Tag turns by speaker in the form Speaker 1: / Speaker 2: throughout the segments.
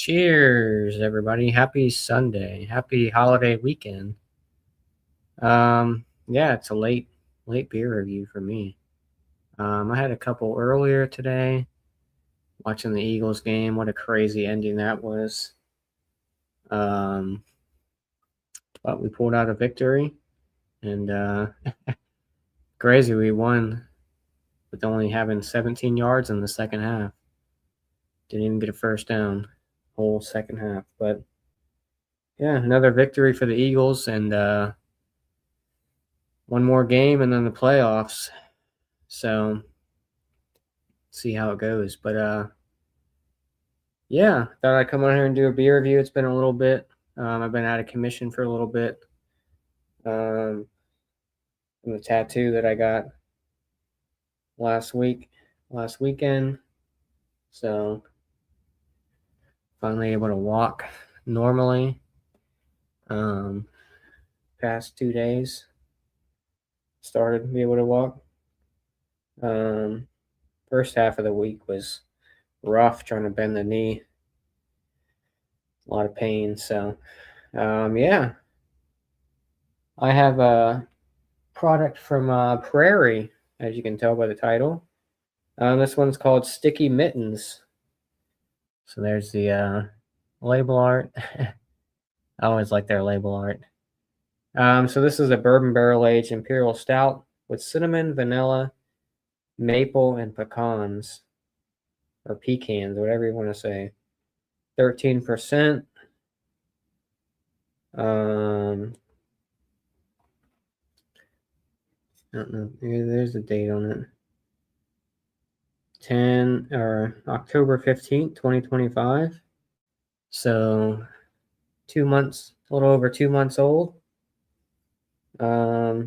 Speaker 1: Cheers, everybody. Happy Sunday. Happy holiday weekend. Yeah, it's a late beer review for me. I had a couple earlier today watching the Eagles game. What a crazy ending that was. Um, but we pulled out a victory and crazy we won with only having 17 yards in the second half. Didn't even get a first down whole second half, but yeah, another victory for the Eagles and one more game and then the playoffs. So see how it goes. But yeah, thought I'd come on here and do a beer review. It's been a little bit. I've been out of commission for a little bit. From the tattoo that I got last weekend. So finally able to walk normally. Past 2 days started to be able to walk. First half of the week was rough trying to bend the knee. A lot of pain. So yeah. I have a product from Prarie, as you can tell by the title. This one's called Sticky Mittens. So there's the label art. I always like their label art. So this is a bourbon barrel aged imperial stout with cinnamon, vanilla, maple, and pecans, or pecans, whatever you want to say. 13%. I don't know. There's the date on it. October 15th, 2025. So 2 months, a little over 2 months old. I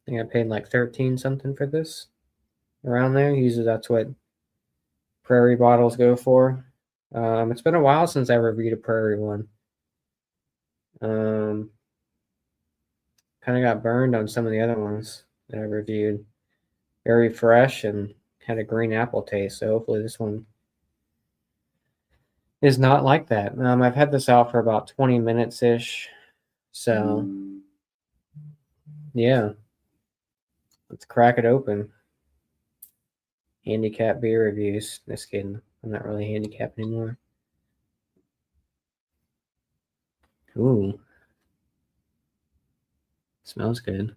Speaker 1: think I paid like 13 something for this. Around there. Usually that's what Prarie bottles go for. It's been a while since I reviewed a Prarie one. Kind of got burned on some of the other ones that I reviewed. Very fresh and had a green apple taste. So hopefully this one is not like that. I've had this out for about 20 minutes ish. So yeah, let's crack it open. Handicap beer reviews. Just kidding. I'm not really handicapped anymore. Ooh. Smells good.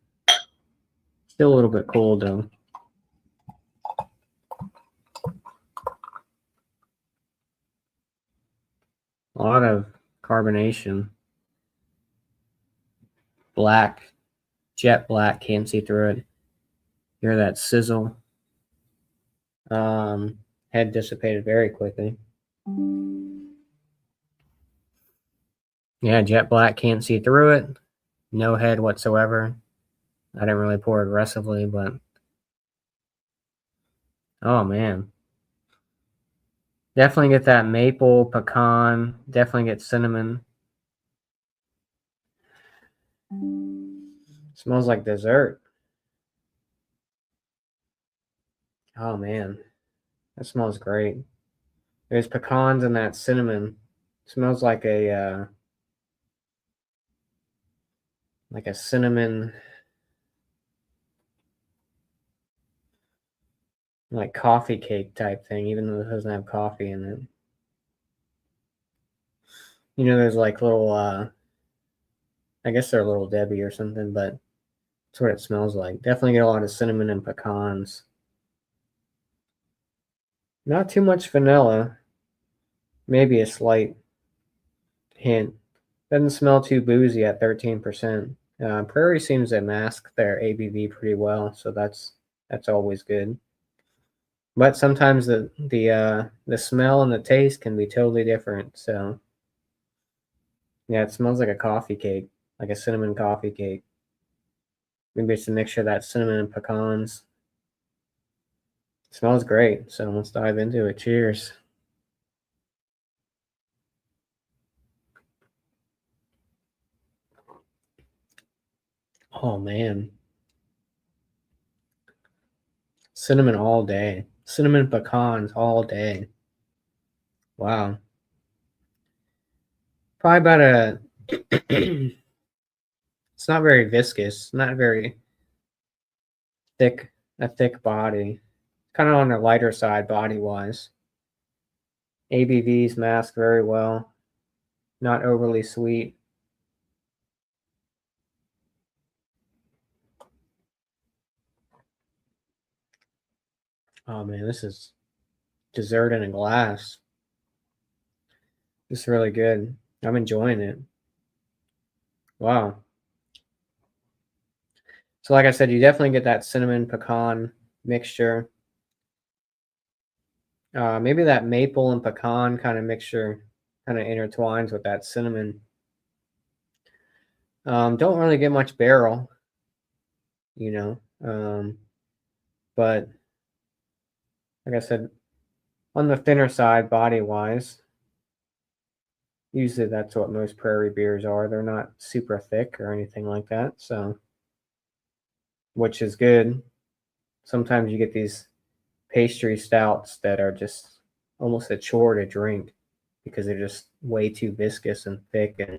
Speaker 1: Still a little bit cold though. A lot of carbonation. Black. Jet black. Can't see through it. Hear that sizzle. Head dissipated very quickly. Yeah, jet black. Can't see through it. No head whatsoever. I didn't really pour aggressively, but oh man. Definitely get that maple, pecan. Definitely get cinnamon. Smells like dessert. Oh man, that smells great. There's pecans and that cinnamon. Smells like a cinnamon, like coffee cake type thing, even though it doesn't have coffee in it. You know, there's like little, I guess they're Little Debbie or something, but that's what it smells like. Definitely get a lot of cinnamon and pecans. Not too much vanilla. Maybe a slight hint. Doesn't smell too boozy at 13%. Prarie seems to mask their ABV pretty well, so that's always good. But sometimes the smell and the taste can be totally different. So yeah, it smells like a coffee cake, like a cinnamon coffee cake. Maybe it's a mixture of that cinnamon and pecans. It smells great. So let's dive into it. Cheers. Oh man. Cinnamon all day. Cinnamon pecans all day. Wow. Probably about a. It's not very viscous. Not very thick. A thick body. Kind of on the lighter side body wise. ABVs mask very well. Not overly sweet. Oh man, this is dessert in a glass. This is really good. I'm enjoying it. Wow. So like I said, you definitely get that cinnamon pecan mixture. Maybe that maple and pecan kind of mixture kind of intertwines with that cinnamon. Don't really get much barrel, you know. But like I said, on the thinner side, body wise, usually that's what most prairie beers are. They're not super thick or anything like that. So, which is good. Sometimes you get these pastry stouts that are just almost a chore to drink because they're just way too viscous and thick and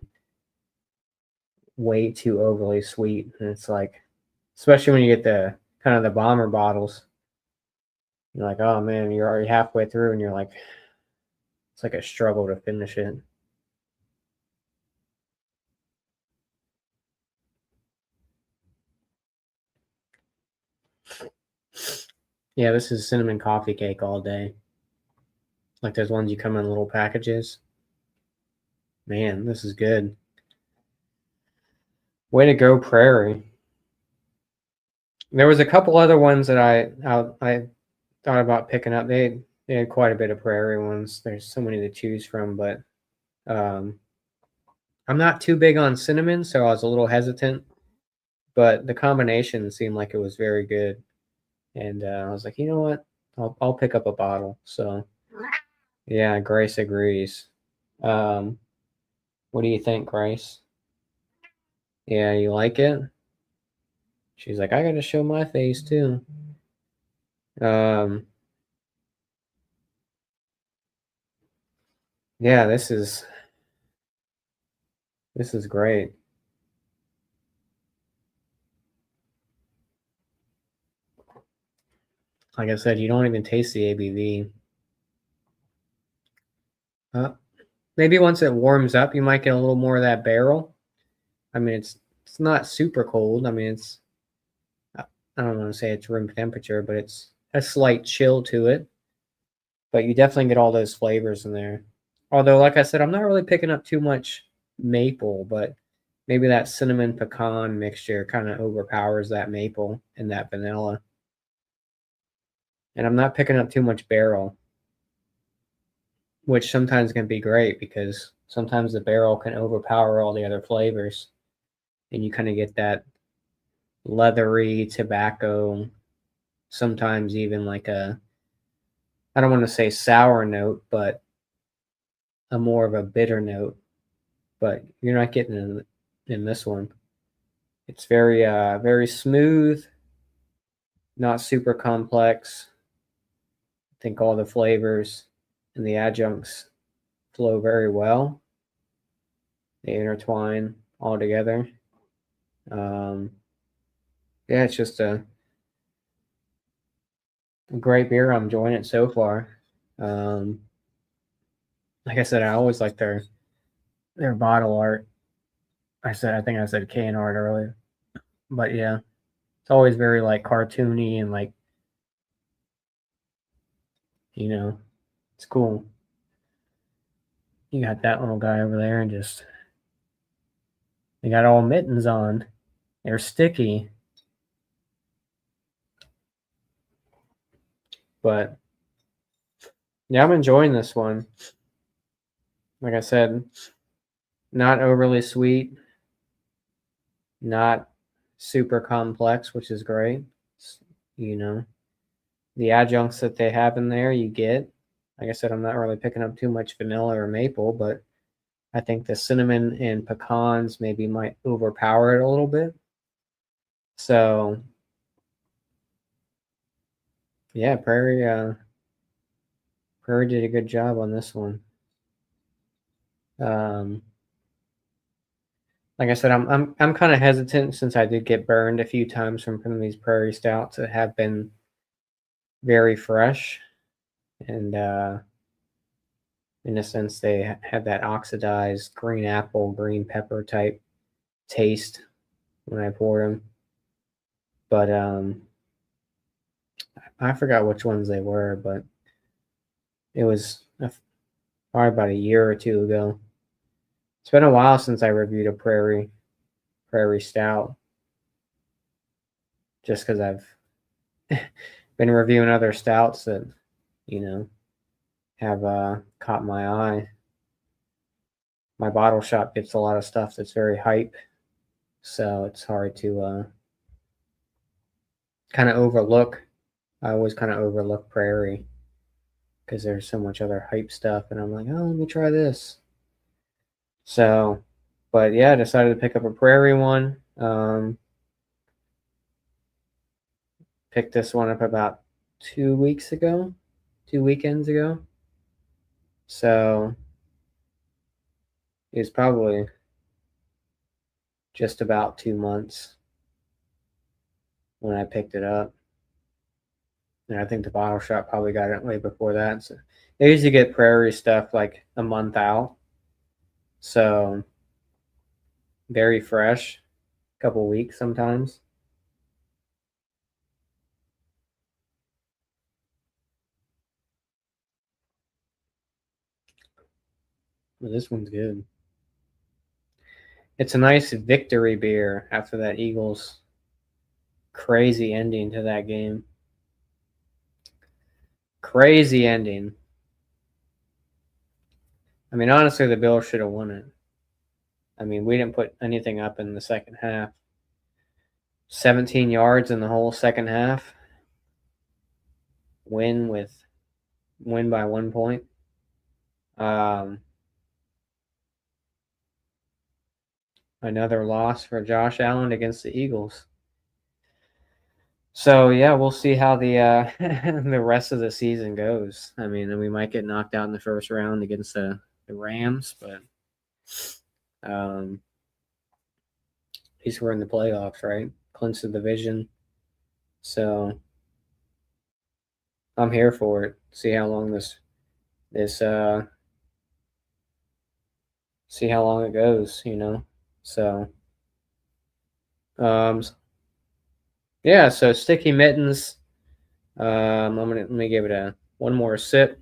Speaker 1: way too overly sweet. And it's like, especially when you get the kind of the bomber bottles, you're like, oh man, you're already halfway through and you're like, it's like a struggle to finish it. Yeah, this is cinnamon coffee cake all day. Like those ones you come in little packages. Man, this is good. Way to go, Prairie. There was a couple other ones that I thought about picking up. They had quite a bit of Prairie ones. There's so many to choose from, but um, I'm not too big on cinnamon, so I was a little hesitant. But the combination seemed like it was very good, and I was like, you know what, I'll pick up a bottle. So yeah, Grace agrees. Um, what do you think, Grace? Yeah, you like it? She's like, I gotta show my face too. Um, yeah, this is great. Like I said, you don't even taste the ABV. Uh, Maybe once it warms up, you might get a little more of that barrel. I mean, it's not super cold. I mean, it's I don't want to say it's room temperature, but it's a slight chill to it. But you definitely get all those flavors in there. Although, like I said, I'm not really picking up too much maple, but maybe that cinnamon pecan mixture kind of overpowers that maple and that vanilla. And I'm not picking up too much barrel, which sometimes can be great because sometimes the barrel can overpower all the other flavors, and you kind of get that leathery tobacco, sometimes even like a, I don't want to say sour note, but a more of a bitter note. But you're not getting in this one. It's very smooth, not super complex. I think all the flavors and the adjuncts flow very well. They intertwine all together. Um, yeah, it's just a great beer. I'm enjoying it so far. Um, like I said, I always like their bottle art. I think I said can art earlier, but yeah, it's always very like cartoony and like, you know, it's cool. You got that little guy over there and just they got all mittens on. They're sticky, but yeah, I'm enjoying this one. Like I said, not overly sweet, not super complex, which is great. You know, the adjuncts that they have in there, you get. Like I said, I'm not really picking up too much vanilla or maple, but I think the cinnamon and pecans maybe might overpower it a little bit. So yeah, Prairie did a good job on this one. Um, like I said, I'm kind of hesitant since I did get burned a few times from some of these prairie stouts that have been very fresh, and in a sense they have that oxidized green apple, green pepper type taste when I pour them. But I forgot which ones they were, but it was probably about a year or two ago. It's been a while since I reviewed a prairie stout, just because I've been reviewing other stouts that you know have caught my eye. My bottle shop gets a lot of stuff that's very hype, so it's hard to kind of overlook. I always kind of overlook Prairie because there's so much other hype stuff, and I'm like, oh, let me try this. So, but yeah, I decided to pick up a Prairie one. Picked this one up about 2 weeks ago, 2 weekends ago. So it was probably just about 2 months when I picked it up. And I think the bottle shop probably got it way before that. So they usually get Prairie stuff like a month out. So very fresh, a couple weeks sometimes. But this one's good. It's a nice victory beer after that Eagles crazy ending to that game. Crazy ending. I mean, honestly, the Bills should have won it. I mean, we didn't put anything up in the second half. 17 yards in the whole second half. Win by 1 point. Another loss for Josh Allen against the Eagles. So yeah, we'll see how the the rest of the season goes. I mean, we might get knocked out in the first round against the Rams, but at least we're in the playoffs, right? Clinch the division. So I'm here for it. See how long this see how long it goes, So um yeah, so Sticky Mittens. Let me give it a one more sip.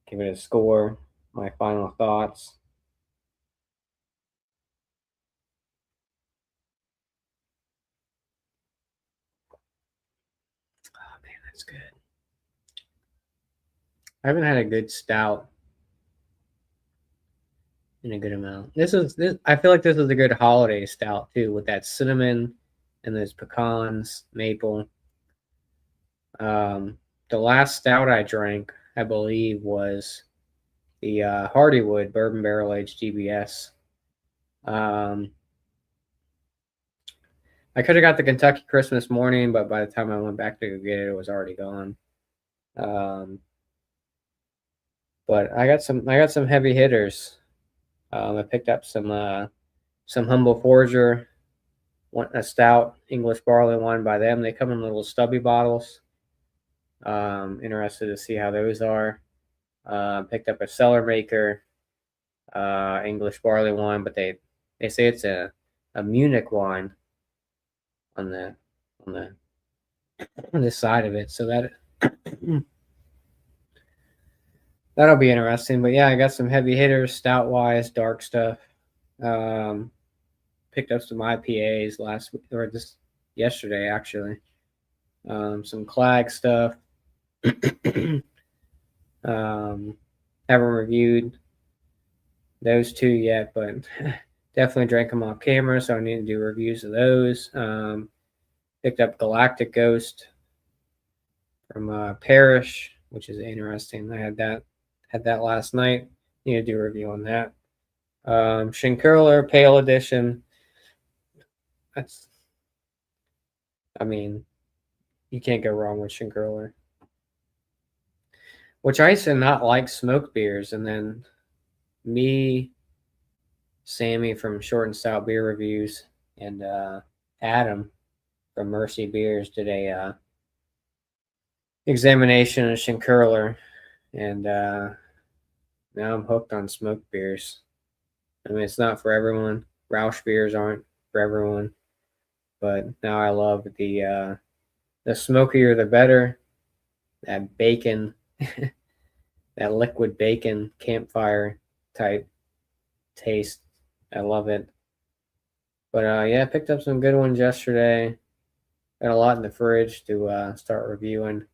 Speaker 1: Give it a score. My final thoughts. Oh man, that's good. I haven't had a good stout in a good amount. This. I feel like this is a good holiday stout too, with that cinnamon and those pecans, maple. The last stout I drank, I believe, was the Hardywood Bourbon Barrel Aged GBS. Um, I could have got the Kentucky Christmas Morning, but by the time I went back to go get it, it was already gone. Um, but I got some heavy hitters. I picked up some Humble Forger, a stout English barley wine by them. They come in little stubby bottles. Interested to see how those are. Picked up a Cellar Maker English barley wine, but they say it's a Munich wine on the on the on this side of it. So that'll be interesting. But yeah, I got some heavy hitters, stout wise, dark stuff. Um, Picked up some IPAs last week or this yesterday actually. Some Clag stuff. Haven't reviewed those two yet, but definitely drank them off camera, so I need to do reviews of those. Picked up Galactic Ghost from Parish, which is interesting. I had that last night. Need to do a review on that. Shinkurler Pale Edition. I mean, you can't go wrong with Shinkurler. Which I used to not like smoked beers, and then me Sammy from Short and Stout Beer Reviews, and Adam from Mercy Beers did a examination of Shinkurler, and now I'm hooked on smoked beers. I mean, it's not for everyone. Roush beers aren't for everyone, but now I love the smokier the better. That bacon, that liquid bacon campfire type taste. I love it. But yeah, I picked up some good ones yesterday. Got a lot in the fridge to start reviewing.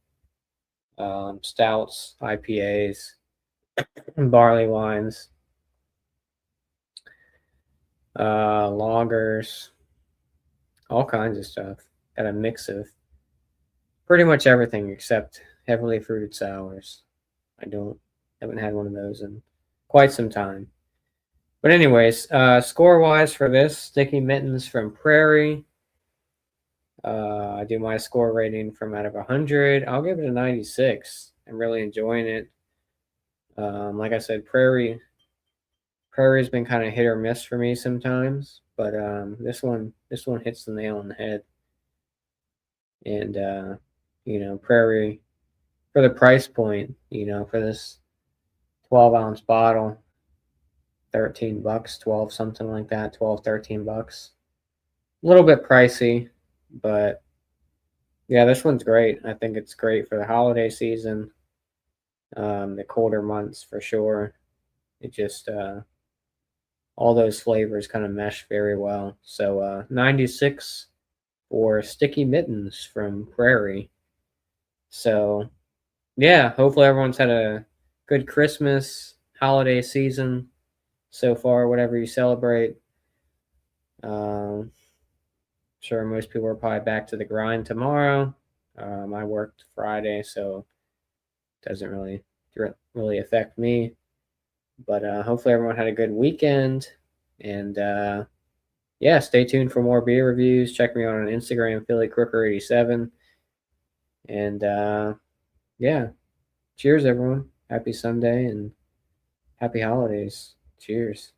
Speaker 1: Stouts, IPAs, barley wines, lagers, all kinds of stuff. Got a mix of pretty much everything except heavily fruited sours. Haven't had one of those in quite some time. But anyways, score wise for this, Sticky Mittens from Prarie. I do my score rating from out of 100. I'll give it a 96. I'm really enjoying it. Like I said, Prarie's been kind of hit or miss for me sometimes, but this one hits the nail on the head. And Prarie, for the price point, for this 12-ounce bottle, $13, 12, something like that, 12, $13. A little bit pricey, but yeah, this one's great. I think it's great for the holiday season, the colder months for sure. It just all those flavors kind of mesh very well. So 96 for Sticky Mittens from Prarie. So yeah, hopefully everyone's had a good Christmas holiday season so far, whatever you celebrate. Sure, most people are probably back to the grind tomorrow. I worked Friday, so it doesn't really affect me. But hopefully everyone had a good weekend. And yeah, stay tuned for more beer reviews. Check me out on Instagram, PhillyCrooker87. And yeah, cheers, everyone. Happy Sunday and happy holidays. Cheers.